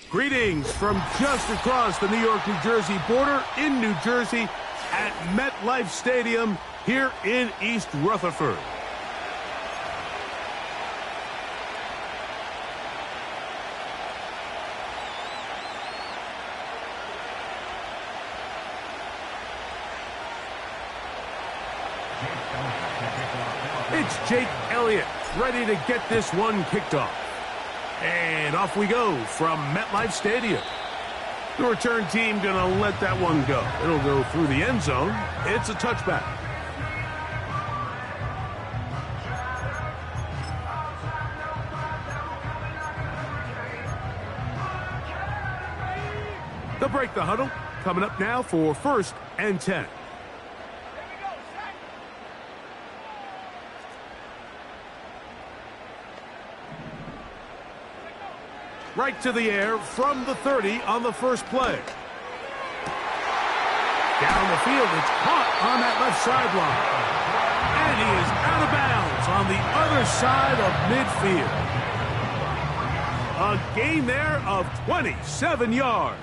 Greetings from just across the New York-New Jersey border in New Jersey at MetLife Stadium here in East Rutherford. It's Jake Elliott ready to get this one kicked off. And off we go from MetLife Stadium. The return team gonna let that one go. It'll go through the end zone. It's a touchback. They'll break the huddle. Coming up now for 1st and 10. Right to the air from the 30 on the first play. Down the field, it's caught on that left sideline. And he is out of bounds on the other side of midfield. A gain there of 27 yards.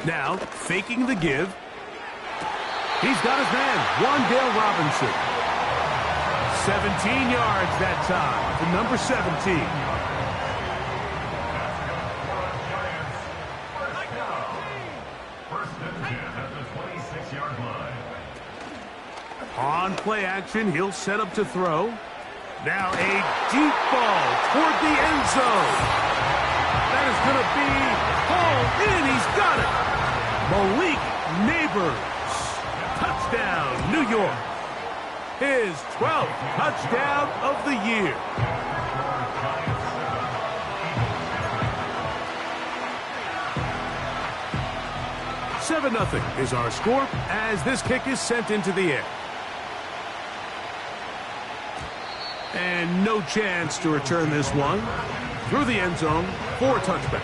Now, faking the give. He's got his man, Wan'Dale Robinson. 17 yards that time to number 17. On play action, he'll set up to throw. Now a deep ball toward the end zone. That is going to be hauled in. He's got it. Malik Neighbors. Touchdown, New York. His 12th touchdown of the year. Seven 7-0 is our score as this kick is sent into the air. And no chance to return this one through the end zone for a touchback.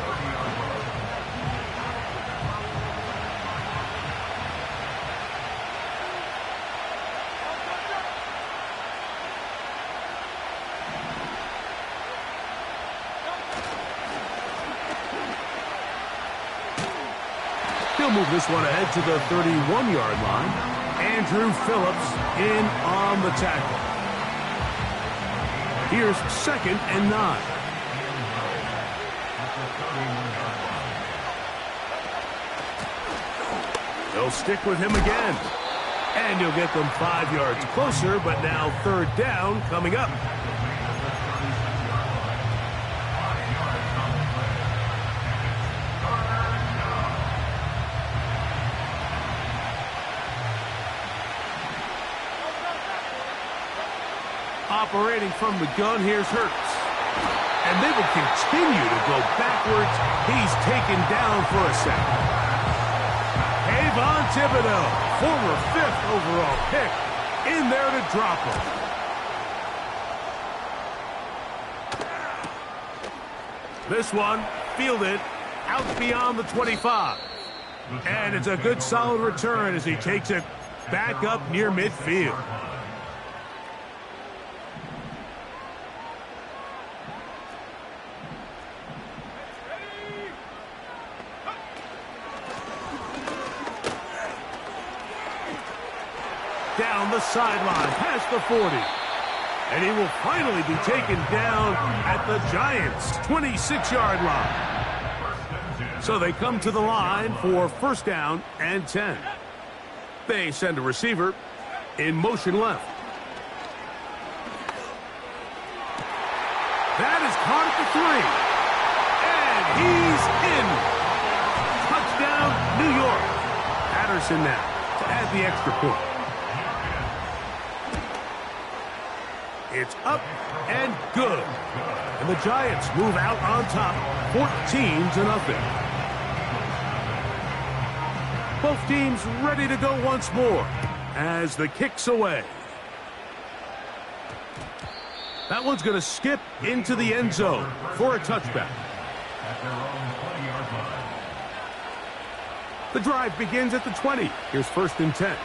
He'll move this one ahead to the 31-yard line. Andrew Phillips in on the tackle. Here's 2nd and 9. They'll stick with him again. And he'll get them 5 yards closer, but now 3rd down coming up. Operating from the gun, here's Hurts. And they will continue to go backwards. He's taken down for a sack. Kayvon Thibodeaux, former 5th overall pick, in there to drop him. This one fielded out beyond the 25. And it's a good solid return as he takes it back up near midfield. Down the sideline, past the 40. And he will finally be taken down at the Giants' 26-yard line. So they come to the line for 1st down and 10. They send a receiver in motion left. That is caught at the 3. And he's in. Touchdown, New York. Patterson now to at the extra point. It's up and good. And the Giants move out on top 14-0. Both teams ready to go once more as the kick's away. That one's going to skip into the end zone for a touchback. The drive begins at the 20. Here's 1st and 10.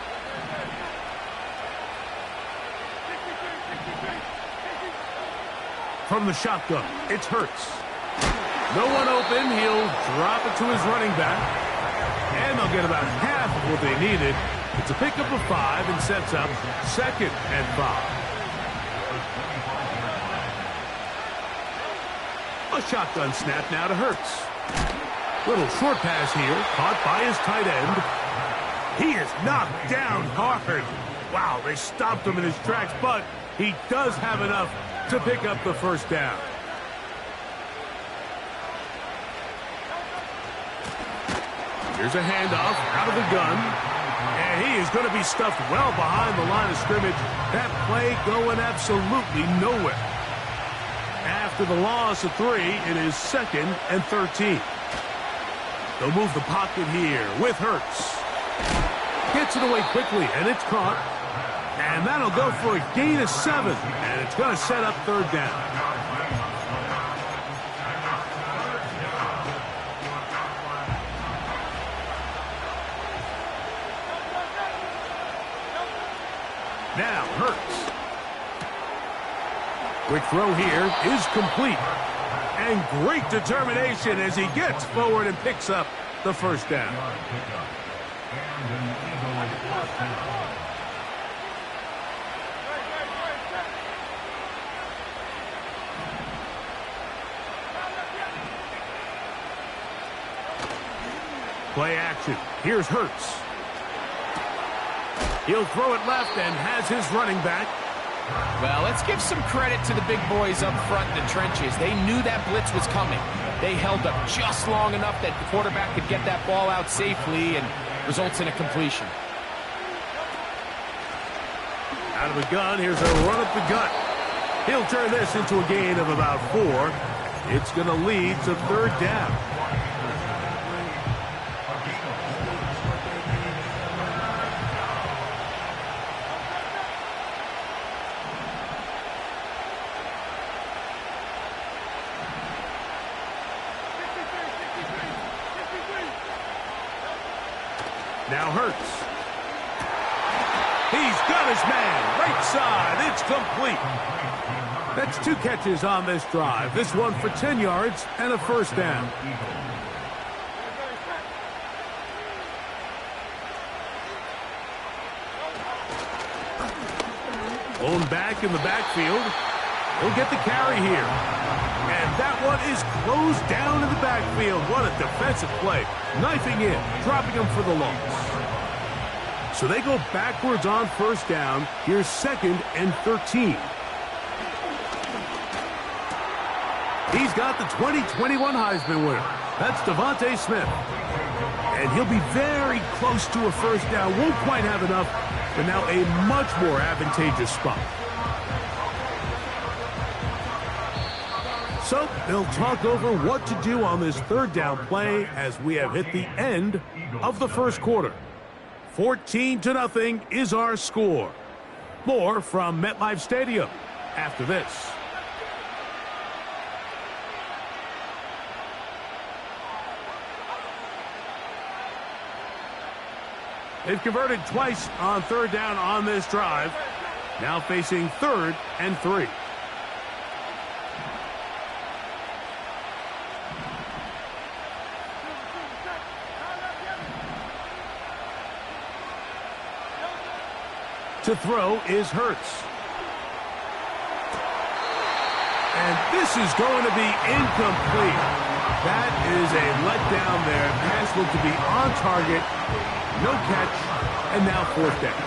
From the shotgun, it's Hurts. No one open. He'll drop it to his running back. And they'll get about half of what they needed. It's a pickup of 5 and sets up 2nd and 5. A shotgun snap now to Hurts. Little short pass here, caught by his tight end. He is knocked down hard. Wow, they stopped him in his tracks, but he does have enough to pick up the 1st down. Here's a handoff out of the gun. And he is going to be stuffed well behind the line of scrimmage. That play going absolutely nowhere. After the loss of 3, it is 2nd and 13. They'll move the pocket here with Hurts. Gets it away quickly, and it's caught. And that'll go for a gain of 7. And it's going to set up 3rd down. Now Hurts. Quick throw here is complete. And great determination as he gets forward and picks up the 1st down. Play action. Here's Hurts. He'll throw it left and has his running back. Well, let's give some credit to the big boys up front in the trenches. They knew that blitz was coming. They held up just long enough that the quarterback could get that ball out safely and results in a completion. Out of the gun, here's a run up the gut. He'll turn this into a gain of about 4. It's going to lead to 3rd down. Now Hurts. He's got his man. Right side. It's complete. That's 2 catches on this drive. This one for 10 yards and a 1st down. Blown back in the backfield. He'll get the carry here. And that one is closed down in the backfield. What a defensive play. Knifing in, dropping him for the loss. So they go backwards on 1st down. Here's 2nd and 13. He's got the 2021 Heisman winner. That's Devontae Smith. And he'll be very close to a 1st down. Won't quite have enough, but now a much more advantageous spot. So they'll talk over what to do on this 3rd down play as we have hit the end of the 1st quarter. 14-0 is our score. More from MetLife Stadium after this. They've converted twice on 3rd down on this drive. Now facing 3rd and 3. To throw is Hurts. And this is going to be incomplete. That is a letdown there. Pass looked to be on target. No catch. And now 4th down.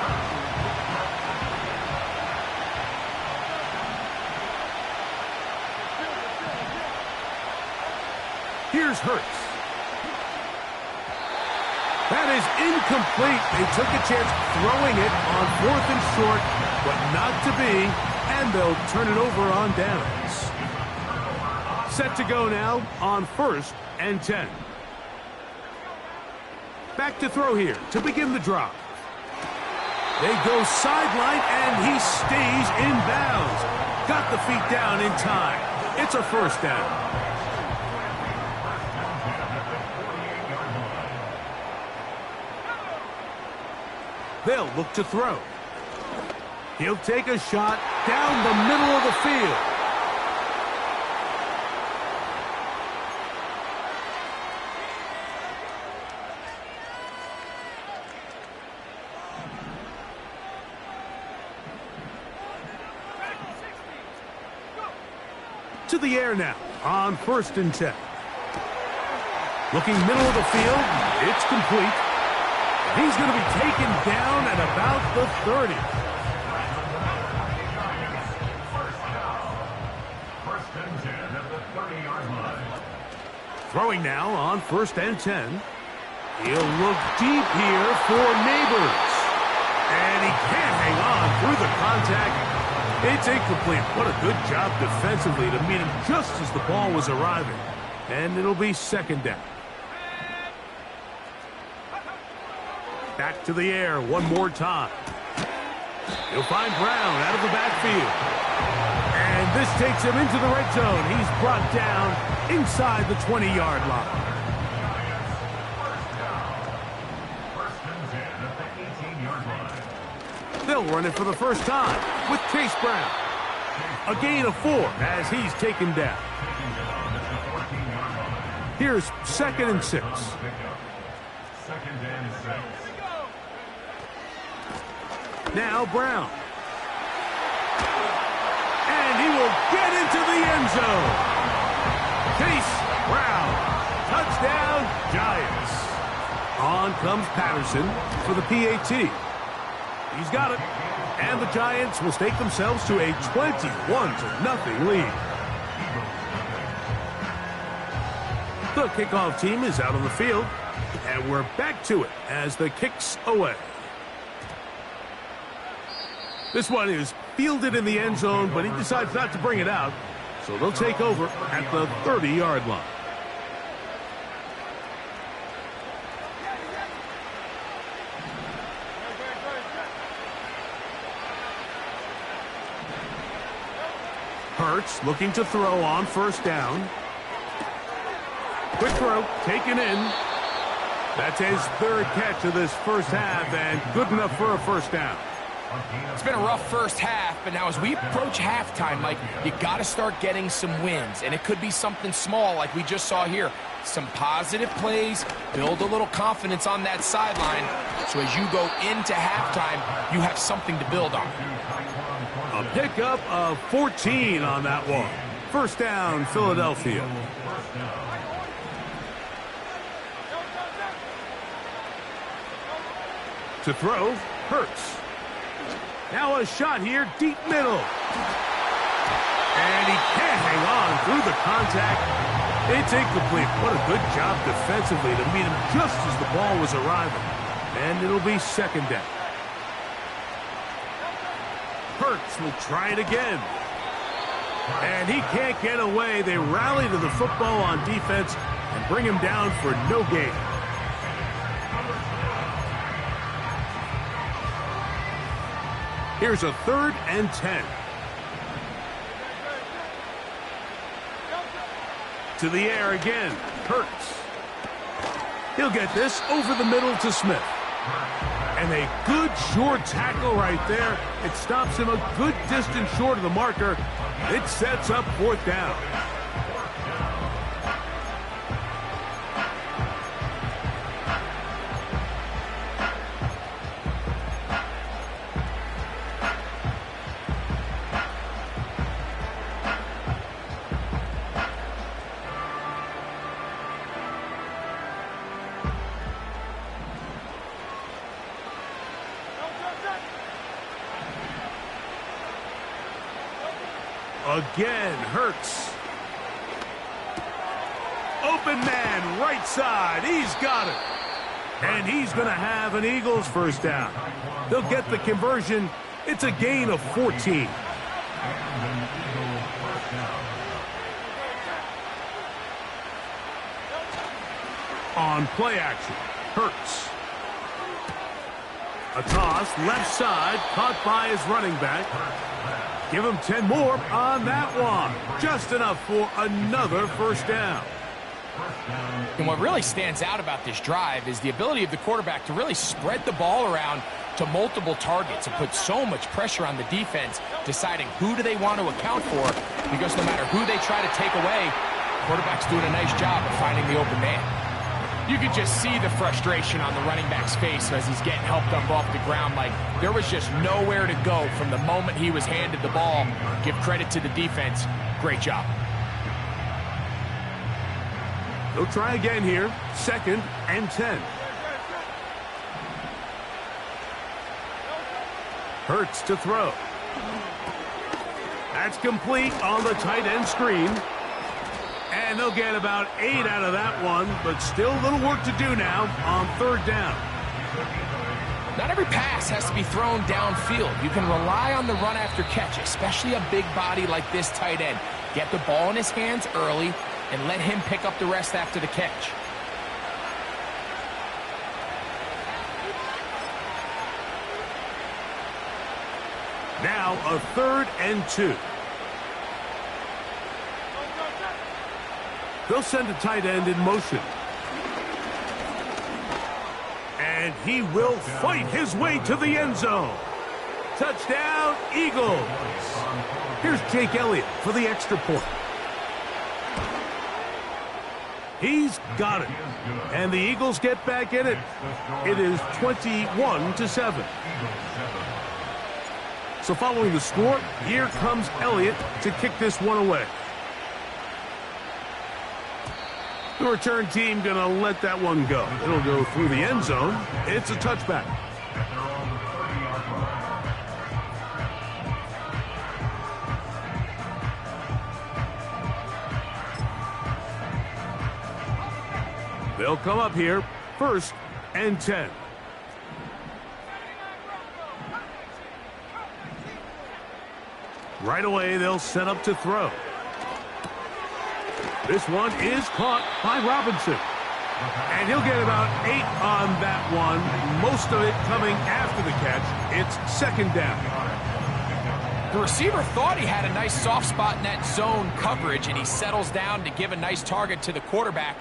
Here's Hurts. That is incomplete. They took a chance throwing it on 4th and short, but not to be, and they'll turn it over on downs. Set to go now on 1st and 10. Back to throw here to begin the drop. They go sideline, and he stays in bounds. Got the feet down in time. It's a first down. They'll look to throw. He'll take a shot down the middle of the field. To the air now on 1st and 10. Looking middle of the field, it's complete. He's going to be taken down at about the 30. First and 10 at the 30-yard line. Throwing now on 1st and 10. He'll look deep here for Neighbors. And he can't hang on through the contact. It's incomplete. What a good job defensively to meet him just as the ball was arriving. And it'll be 2nd down. Back to the air one more time. He'll find Brown out of the backfield. And this takes him into the red zone. He's brought down inside the 20-yard line. First and 10 at the 18-yard line. They'll run it for the first time with Chase Brown. A gain of 4 as he's taken down. Here's 2nd and 6. 2nd and 6. Now Brown. And he will get into the end zone. Chase Brown. Touchdown, Giants. On comes Patterson for the PAT. He's got it. And the Giants will stake themselves to a 21-0 lead. The kickoff team is out on the field. And we're back to it as the kick's away. This one is fielded in the end zone, but he decides not to bring it out. So they'll take over at the 30-yard line. Hurts looking to throw on 1st down. Quick throw, taken in. That's his 3rd catch of this first half, and good enough for a first down. It's been a rough first half, but now as we approach halftime, Mike, you got to start getting some wins, and it could be something small like we just saw here. Some positive plays, build a little confidence on that sideline, so as you go into halftime, you have something to build on. A pickup of 14 on that one. First down, Philadelphia. To throw, Hurts. Now a shot here, deep middle. And he can't hang on through the contact. It's incomplete. What a good job defensively to meet him just as the ball was arriving. And it'll be 2nd down. Hurts will try it again. And he can't get away. They rally to the football on defense and bring him down for no gain. Here's a 3rd and 10. To the air again. Hurts. He'll get this over the middle to Smith. And a good short tackle right there. It stops him a good distance short of the marker. It sets up 4th down. Again, Hurts. Open man, right side. He's got it. And he's going to have an Eagles first down. They'll get the conversion. It's a gain of 14. On play action, Hurts. A toss, left side, caught by his running back. Give him 10 more on that one. Just enough for another first down. And what really stands out about this drive is the ability of the quarterback to really spread the ball around to multiple targets and put so much pressure on the defense, deciding who do they want to account for, because no matter who they try to take away, the quarterback's doing a nice job of finding the open man. You could just see the frustration on the running back's face as he's getting helped up off the ground. Like there was just nowhere to go from the moment he was handed the ball. Give credit to the defense. Great job. They'll try again here. 2nd and 10. Hurts to throw. That's complete on the tight end screen. And they'll get about 8 out of that one, but still a little work to do now on 3rd down. Not every pass has to be thrown downfield. You can rely on the run after catch, especially a big body like this tight end. Get the ball in his hands early and let him pick up the rest after the catch. Now a 3rd and 2. They'll send a tight end in motion. And he will fight his way to the end zone. Touchdown, Eagles. Here's Jake Elliott for the extra point. He's got it. And the Eagles get back in it. It is 21-7. So following the score, here comes Elliott to kick this one away. The return team going to let that one go. It'll go through the end zone. It's a touchback. They'll come up here, 1st and 10. Right away, they'll set up to throw. This one is caught by Robinson. And he'll get about 8 on that one, most of it coming after the catch. It's 2nd down. The receiver thought he had a nice soft spot in that zone coverage, and he settles down to give a nice target to the quarterback.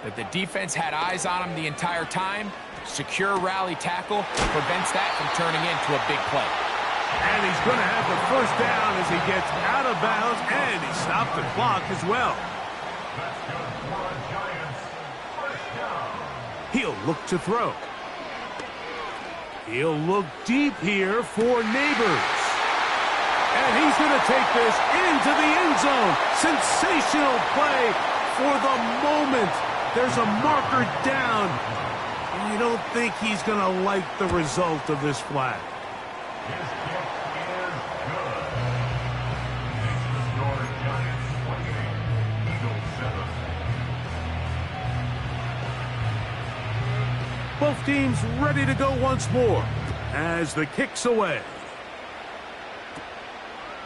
But the defense had eyes on him the entire time. Secure rally tackle prevents that from turning into a big play. And he's going to have the first down as he gets out of bounds, and he stopped the clock as well. He'll look to throw. He'll look deep here for Neighbors. And he's going to take this into the end zone. Sensational play for the moment. There's a marker down. You don't think he's going to like the result of this flag. His kick is good. Makes the score Giants 28, Eagles 7. Both teams ready to go once more as the kick's away.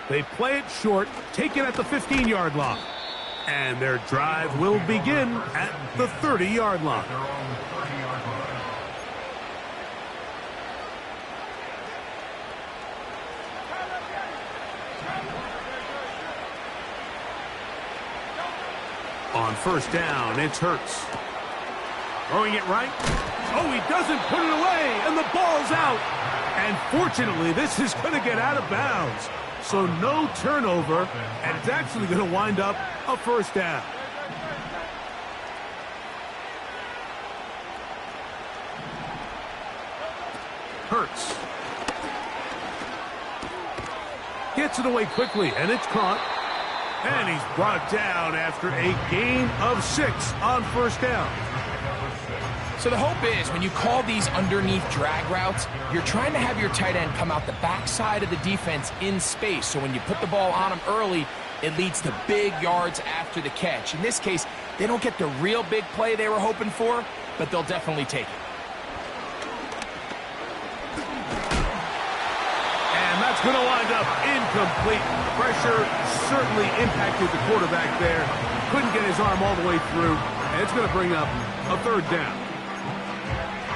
They play it short, take it at the 15-yard line. And their drive will begin at the 30-yard line. Their own 30-yard line. On 1st down, it's Hurts. Throwing it right. Oh, he doesn't put it away, and the ball's out. And fortunately, this is going to get out of bounds. So no turnover, and it's actually going to wind up a 1st down. Hurts. Gets it away quickly, and it's caught. And he's brought down after a gain of 6 on 1st down. So the hope is when you call these underneath drag routes, you're trying to have your tight end come out the backside of the defense in space. So when you put the ball on him early, it leads to big yards after the catch. In this case, they don't get the real big play they were hoping for, but they'll definitely take it. going to wind up incomplete. Pressure certainly impacted the quarterback there. Couldn't get his arm all the way through, and it's going to bring up a third down.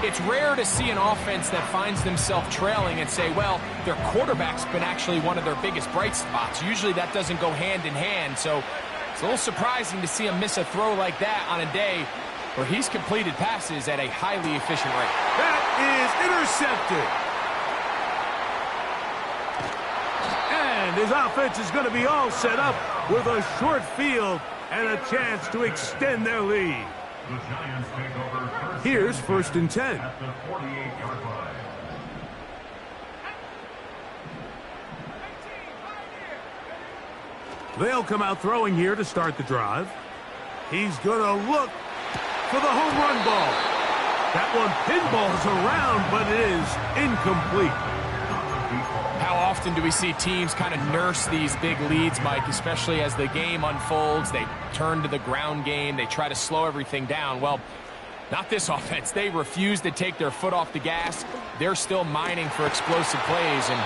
It's rare to see an offense that finds themselves trailing and say, well, their quarterback's been actually one of their biggest bright spots. Usually that doesn't go hand in hand, so it's a little surprising to see him miss a throw like that on a day where he's completed passes at a highly efficient rate. That is intercepted. And his offense is going to be all set up with a short field and a chance to extend their lead. The Giants take over first. Here's 1st and 10. At the 48-yard line. They'll come out throwing here to start the drive. He's going to look for the home run ball. That one pinballs around, but it is incomplete. How often do we see teams kind of nurse these big leads, Mike, especially as the game unfolds? They turn to the ground game. They try to slow everything down. Well, not this offense. They refuse to take their foot off the gas. They're still mining for explosive plays, and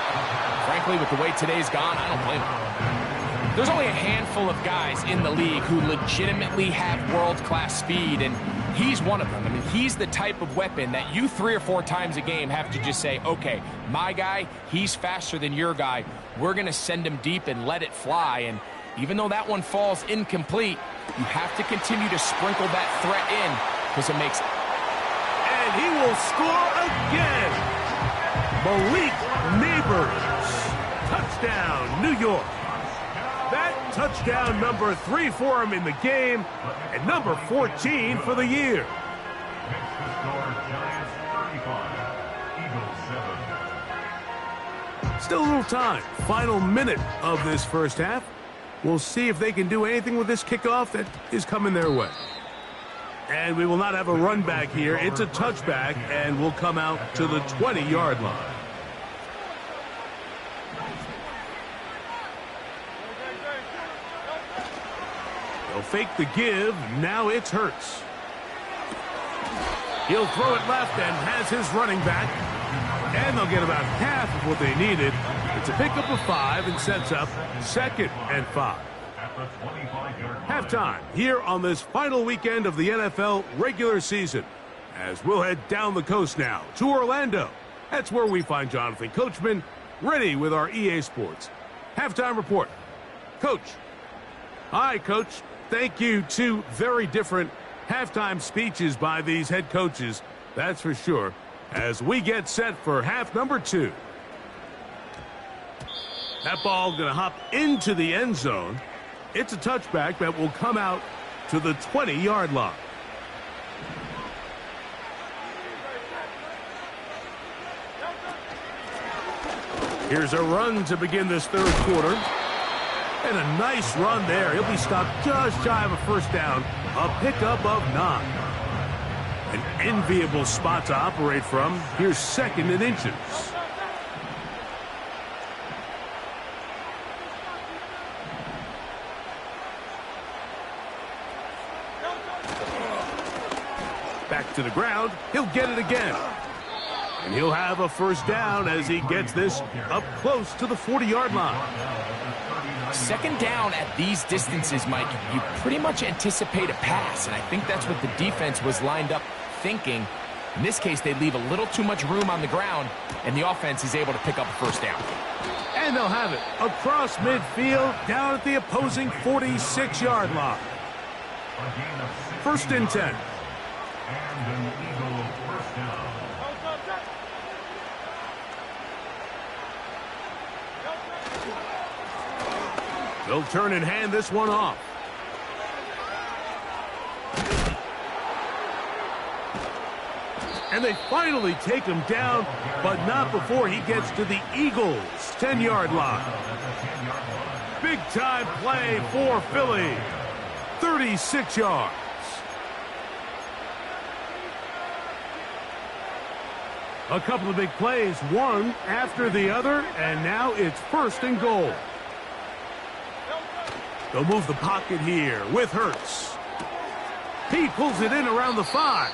frankly, with the way today's gone, I don't blame them. There's only a handful of guys in the league who legitimately have world-class speed, and he's one of them. I mean, he's the type of weapon that you 3 or 4 times a game have to just say, okay, my guy, he's faster than your guy. We're going to send him deep and let it fly. And even though that one falls incomplete, you have to continue to sprinkle that threat in because it makes... And he will score again. Malik Neighbors. Touchdown, New York. That touchdown number 3 for him in the game, and number 14 for the year. Next to score, Giants 35, Eagles 7. Still a little time. Final minute of this first half. We'll see if they can do anything with this kickoff that is coming their way. And we will not have a run back here. It's a touchback, and we'll come out to the 20-yard line. They'll fake the give. Now it's Hurts. He'll throw it left and has his running back. And they'll get about half of what they needed. It's a pickup of 5 and sets up 2nd and 5. At the 25-yard line. Halftime here on this final weekend of the NFL regular season. As we'll head down the coast now to Orlando. That's where we find Jonathan Coachman ready with our EA Sports halftime report. Coach. Hi, Coach. Thank you. 2 very different halftime speeches by these head coaches, that's for sure, as we get set for half number 2. That ball going to hop into the end zone. It's a touchback that will come out to the 20-yard line. Here's a run to begin this third quarter. And a nice run there. He'll be stopped just shy of a first down. A pickup of 9. An enviable spot to operate from. Here's 2nd and inches. Back to the ground. He'll get it again. And he'll have a first down as he gets this up close to the 40-yard line. 2nd down at these distances, Mike, you pretty much anticipate a pass, and I think that's what the defense was lined up thinking. In this case, they leave a little too much room on the ground, and the offense is able to pick up a first down. And they'll have it across midfield down at the opposing 46-yard line. 1st and 10. And an Eagle first down. They'll turn and hand this one off. And they finally take him down, but not before he gets to the Eagles' 10-yard line. Big-time play for Philly. 36 yards. A couple of big plays, one after the other, and now it's 1st and goal. They'll move the pocket here with Hurts. He pulls it in around the 5.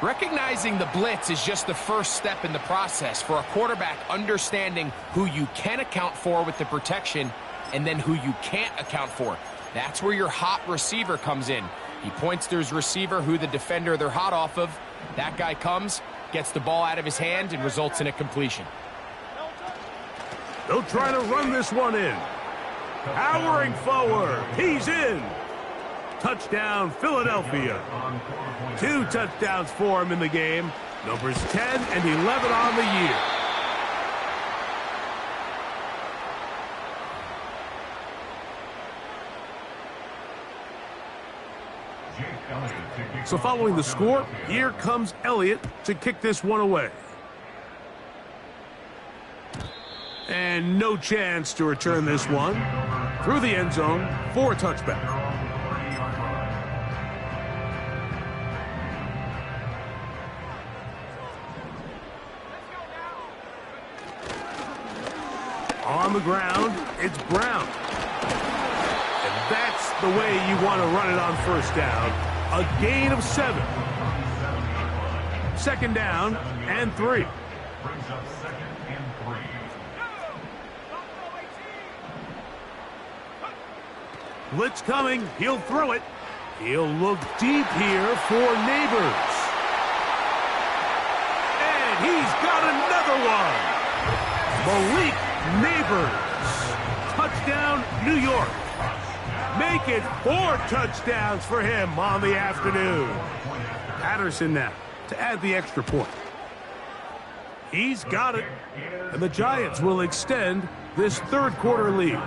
Recognizing the blitz is just the first step in the process for a quarterback understanding who you can account for with the protection and then who you can't account for. That's where your hot receiver comes in. He points to his receiver, who the defender they're hot off of. That guy comes, gets the ball out of his hand, and results in a completion. They'll try to run this one in. Powering forward. He's in. Touchdown, Philadelphia. 2 touchdowns for him in the game. Numbers 10 and 11 on the year. So following the score, here comes Elliott to kick this one away. And no chance to return this one. Through the end zone for a touchback. On the ground, it's Brown. And that's the way you want to run it on first down. A gain of 7. Second down and 3. Brings up 2nd and 3. Blitz coming. He'll throw it. He'll look deep here for Neighbors. And he's got another one. Malik Neighbors. Touchdown, New York. Make it 4 touchdowns for him on the afternoon. Patterson now to add the extra point. He's got it. And the Giants will extend this third quarter lead.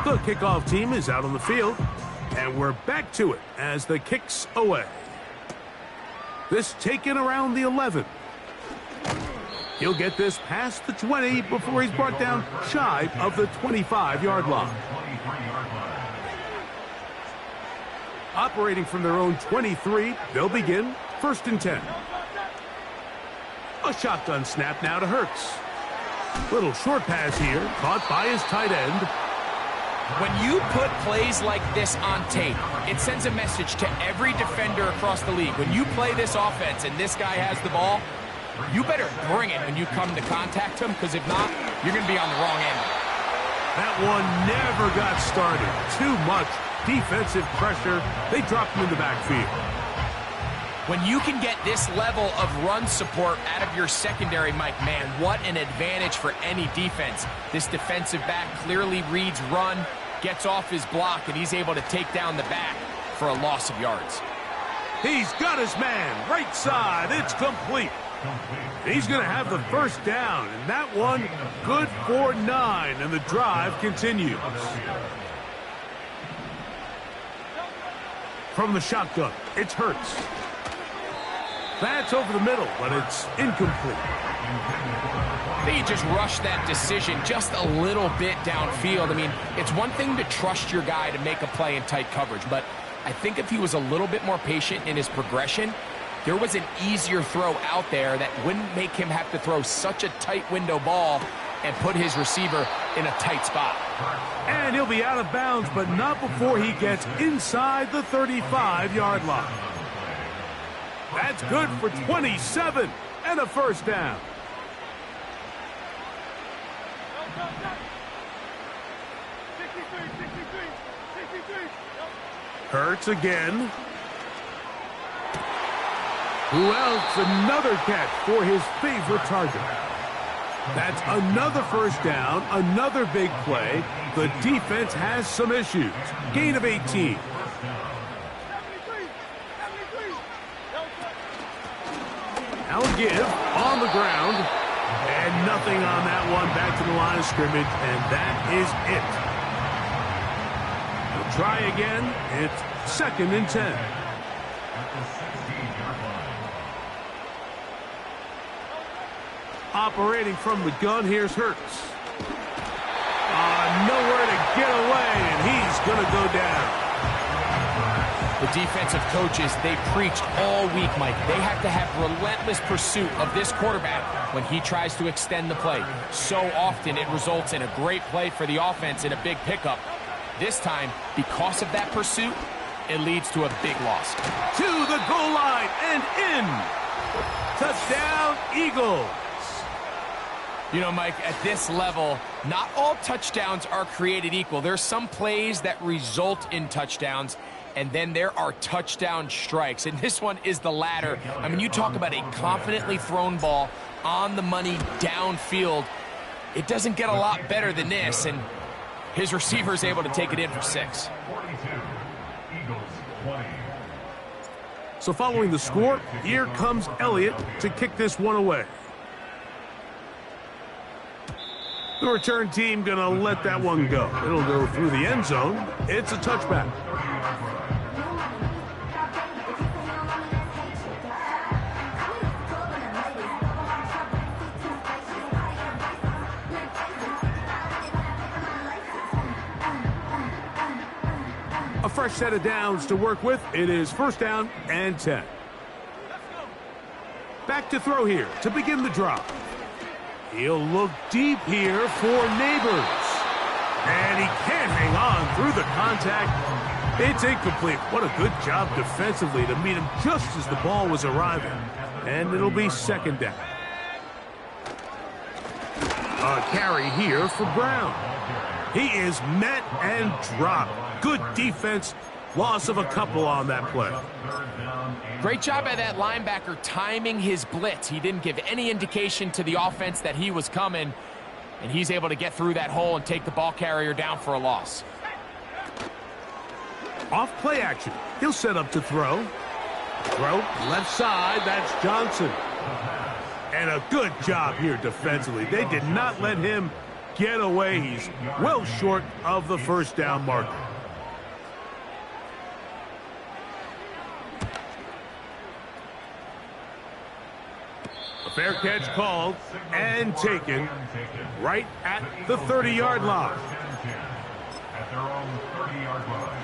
The kickoff team is out on the field, and we're back to it as the kick's away. This taken around the 11. He'll get this past the 20 before he's brought down shy of the 25-yard line. Operating from their own 23, they'll begin 1st and 10. A shotgun snap now to Hurts. Little short pass here, caught by his tight end. When you put plays like this on tape, it sends a message to every defender across the league. When you play this offense and this guy has the ball, you better bring it when you come to contact him, because if not, you're going to be on the wrong end. That one never got started. Too much defensive pressure. They dropped him in the backfield. When you can get this level of run support out of your secondary, Mike, man, what an advantage for any defense. This defensive back clearly reads run, gets off his block, and he's able to take down the back for a loss of yards. He's got his man, right side. It's complete. He's going to have the first down, and that one good for 9, and the drive continues. From the shotgun, it's Hurts. That's over the middle, but it's incomplete. They just rushed that decision just a little bit downfield. I mean, it's one thing to trust your guy to make a play in tight coverage, but I think if he was a little bit more patient in his progression, there was an easier throw out there that wouldn't make him have to throw such a tight window ball and put his receiver in a tight spot. And he'll be out of bounds, but not before he gets inside the 35-yard line. That's good for 27 and a first down. Hurts again. Who else? Another catch for his favorite target. That's another first down, another big play. The defense has some issues. Gain of 18. Now a give on the ground. And nothing on that one. Back to the line of scrimmage, and that is it. We'll try again. It's 2nd and 10. Operating from the gun, here's Hurts. Nowhere to get away, and he's going to go down. The defensive coaches, they preached all week, Mike. They have to have relentless pursuit of this quarterback when he tries to extend the play. So often it results in a great play for the offense and a big pickup. This time, because of that pursuit, it leads to a big loss. To the goal line and in. Touchdown, Eagles. You know, Mike, at this level, not all touchdowns are created equal. There's some plays that result in touchdowns, and then there are touchdown strikes. And this one is the latter. I mean, you talk about a confidently thrown ball on the money downfield. It doesn't get a lot better than this, and his receiver is able to take it in for 6. 42. Eagles 20. So following the score, here comes Elliott to kick this one away. The return team gonna let that one go. It'll go through the end zone. It's a touchback. A fresh set of downs to work with. It is 1st down and 10. Back to throw here to begin the drop. He'll look deep here for Neighbors. And he can't hang on through the contact. It's incomplete. What a good job defensively to meet him just as the ball was arriving. And it'll be 2nd down. A carry here for Brown. He is met and dropped. Good defense. Loss of a couple on that play. Great job by that linebacker timing his blitz. He didn't give any indication to the offense that he was coming, and he's able to get through that hole and take the ball carrier down for a loss. Off play action. He'll set up to throw. Throw left side. That's Johnson. And a good job here defensively. They did not let him get away. He's well short of the 1st down marker. A fair catch called and taken right at the 30-yard line. At their own 30-yard line.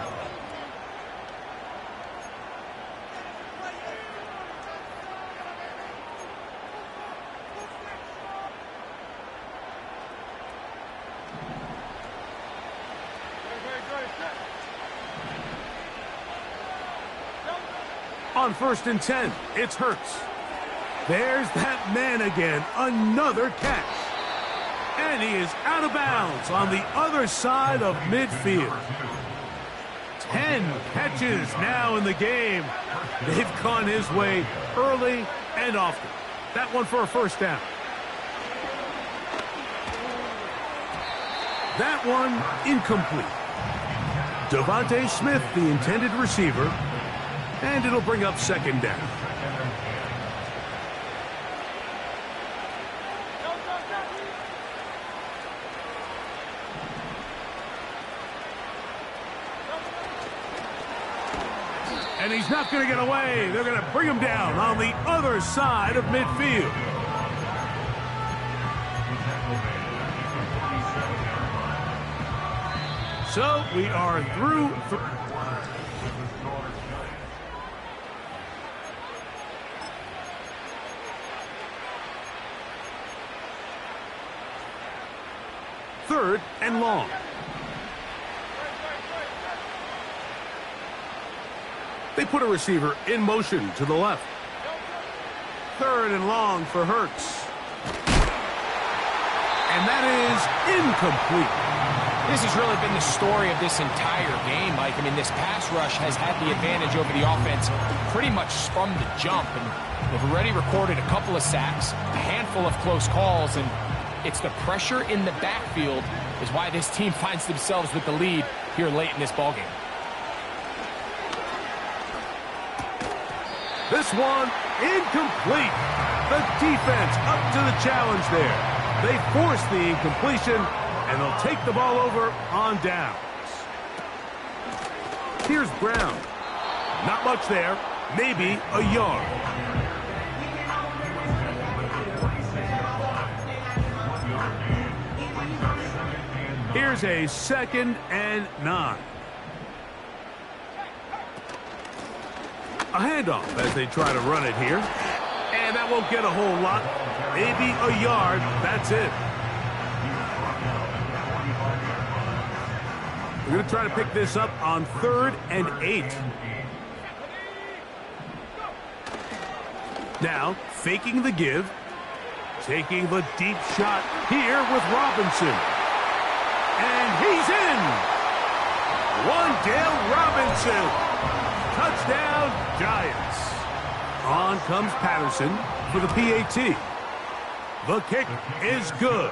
On 1st and 10, it's Hurts. There's that man again, another catch. And he is out of bounds on the other side of midfield. 10 catches now in the game. They've gone his way early and often. That one for a 1st down. That one incomplete. Devontae Smith, the intended receiver, and it'll bring up 2nd down. And he's not going to get away. They're going to bring him down on the other side of midfield. So we are through. Third and long. They put a receiver in motion to the left. 3rd and long for Hurts. And that is incomplete. This has really been the story of this entire game, Mike. I mean, this pass rush has had the advantage over the offense pretty much from the jump. And they've already recorded a couple of sacks, a handful of close calls, and it's the pressure in the backfield is why this team finds themselves with the lead here late in this ballgame. This one incomplete. The defense up to the challenge there. They force the incompletion, and they'll take the ball over on downs. Here's Brown. Not much there. Maybe a yard. Here's a 2nd and 9. A handoff as they try to run it here. And that won't get a whole lot. Maybe a yard. That's it. We're going to try to pick this up on 3rd and 8. Now, faking the give. Taking the deep shot here with Robinson. And he's in! Wan'Dale Robinson. Touchdown, Giants. On comes Patterson for the PAT. The kick is good.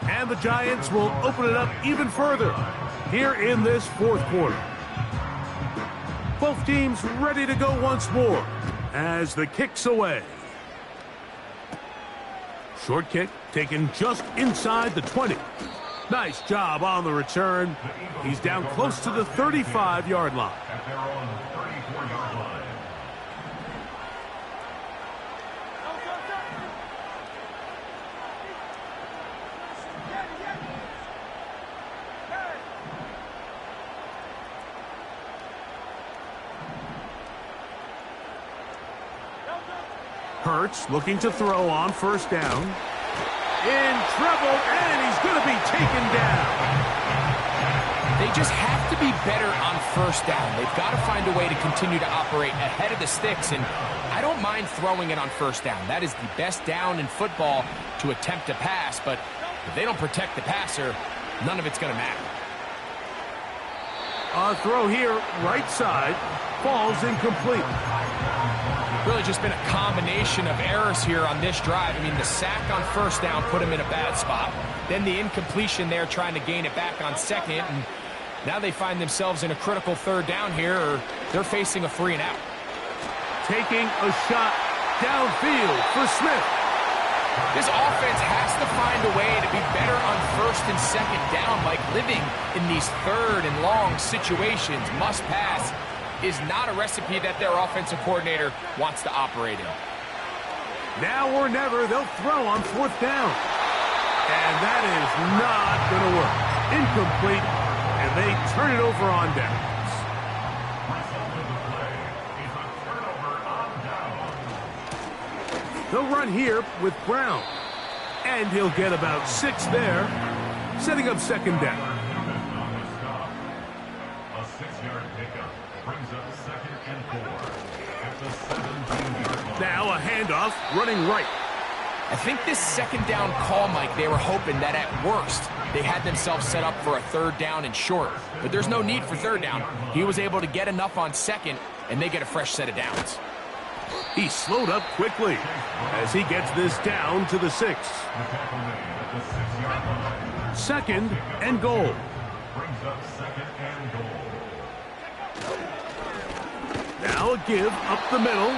And the Giants will open it up even further here in this 4th quarter. Both teams ready to go once more as the kick's away. Short kick taken just inside the 20. Nice job on the return. He's down close to the 35-yard line. At their own 34-yard line. Hurts looking to throw on 1st down. In trouble, and he's going to be taken down. They just have to be better on 1st down. They've got to find a way to continue to operate ahead of the sticks, and I don't mind throwing it on 1st down. That is the best down in football to attempt to pass, but if they don't protect the passer, none of it's going to matter. A throw here, right side, falls incomplete. Really just been a combination of errors here on this drive. I mean, the sack on 1st down put him in a bad spot. Then the incompletion there trying to gain it back on 2nd. And now they find themselves in a critical 3rd down here, or they're facing a 3-and-out. Taking a shot downfield for Smith. This offense has to find a way to be better on 1st and 2nd down, like living in these 3rd and long situations. Must pass is not a recipe that their offensive coordinator wants to operate in. Now or never, they'll throw on 4th down. And that is not going to work. Incomplete, and they turn it over on downs. Result of the play is a turnover on down. They'll run here with Brown. And he'll get about 6 there, setting up 2nd down. A 6-yard pickup brings up 2nd and 4 at the 17-yard line. Now a handoff, running right. I think this 2nd down call, Mike, they were hoping that at worst they had themselves set up for a 3rd down and short. But there's no need for 3rd down. He was able to get enough on 2nd, and they get a fresh set of downs. He slowed up quickly as he gets this down to the 6. The tackle made at the 6-yard line. 2nd and goal. Brings up 2nd and goal. Now a give up the middle.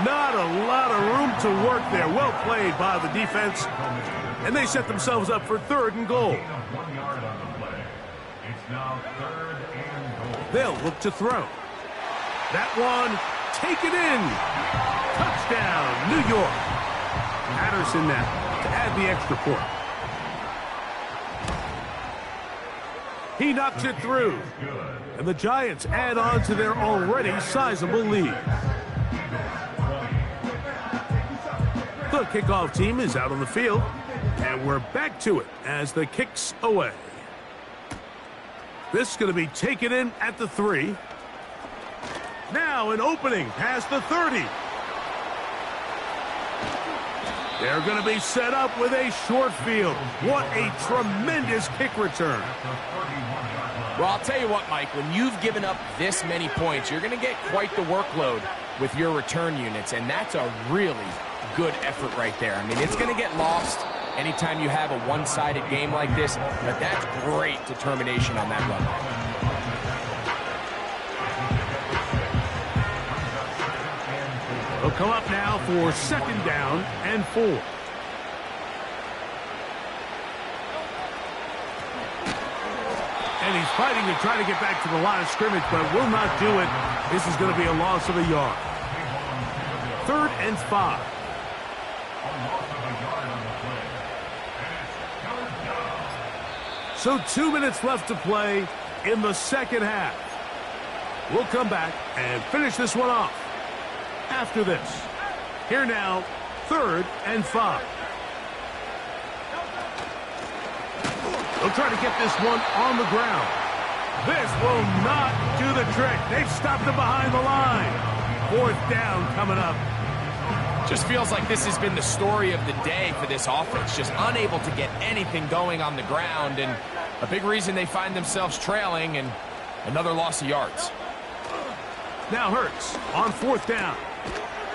Not a lot of room to work there. Well played by the defense. And they set themselves up for 3rd and goal. 1 yard on the play. It's now 3rd and goal. They'll look to throw. That one taken in. Touchdown, New York. Patterson now to add the extra point. He knocks it through. And the Giants add on to their already sizable lead. The kickoff team is out on the field, and we're back to it as the kick's away. This is going to be taken in at the 3. Now an opening past the 30. They're going to be set up with a short field. What a tremendous kick return. Well, I'll tell you what, Mike, when you've given up this many points, you're going to get quite the workload with your return units, and that's a really good effort right there. I mean, it's going to get lost anytime you have a one-sided game like this, but that's great determination on that run. They'll come up now for 2nd down and 4. And he's fighting to try to get back to the line of scrimmage, but will not do it. This is going to be a loss of a yard. 3rd and 5. So 2 minutes left to play in the 2nd half. We'll come back and finish this one off after this. Here now, 3rd and 5. They'll try to get this one on the ground. This will not do the trick. They've stopped him behind the line. 4th down coming up. Just feels like this has been the story of the day for this offense. Just unable to get anything going on the ground, and a big reason they find themselves trailing and another loss of yards. Now Hurts on 4th down.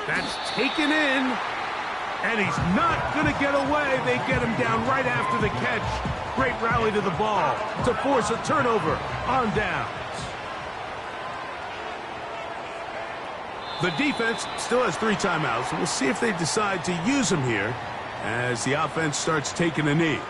That's taken in, and he's not going to get away. They get him down right after the catch. Great rally to the ball to force a turnover on downs. The defense still has 3 timeouts. We'll see if they decide to use them here as the offense starts taking a knee.